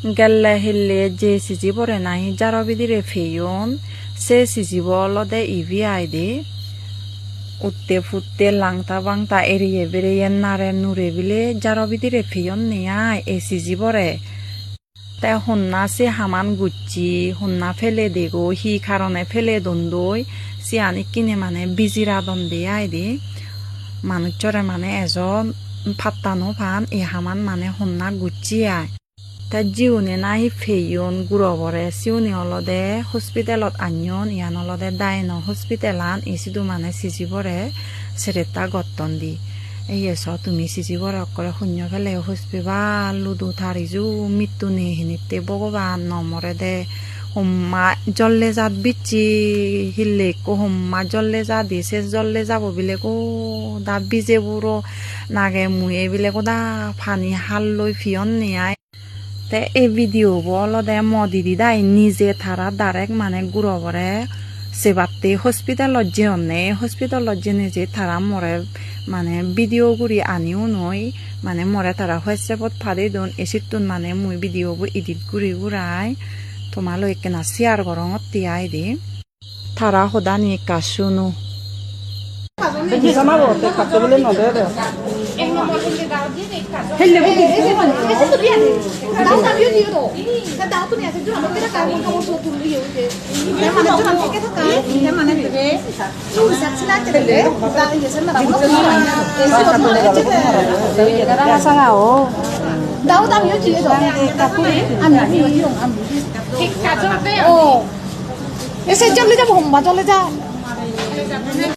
gelle hille je sijibore nahi jarobidire feyon se sijibolo de ivi de utte futte langta bangta eriye bereye nare nure bile jarobidire feyon niya e sijibore te honna se haman gucci honna fele dego hi karone fele dondoi si ani kine mane bizira donde de manuchore mane ejon pattano pan e haman mane honna gucci ta jiune nahi feyon gurobore siune olode hospitalot anyon iyan olode daino hospitalan isidu mane sijibore sereta gottondi eyeso tumi sijibore okkore hunyo fele hospital ludu thariju mittu nehinitte bogoban nomore de homma jolle jat bicci hille ko homma jolle jadi ses jolle jabo bile ko da bije buro nage muye bile ko da pani halloi fiyon niya te এই video বলদে মদিদি দাই নিজে তারা direct মানে গুরবরে সেবাতে হসপিটালত যে অনে হসপিটালত যে নিজে তারা মরে মানে ভিডিও গুড়ি আনিও নয় মানে মরে তারা হোয়াটসঅ্যাপত ফাদে দন এসিতুন মানে মুই ভিডিও বু এডিট গুড়ি গুড়াই তোমালো একেনা শেয়ার গরঙত তিয়াই দে তারা সদানি কাশুনো Ese chole ya bomba chole ya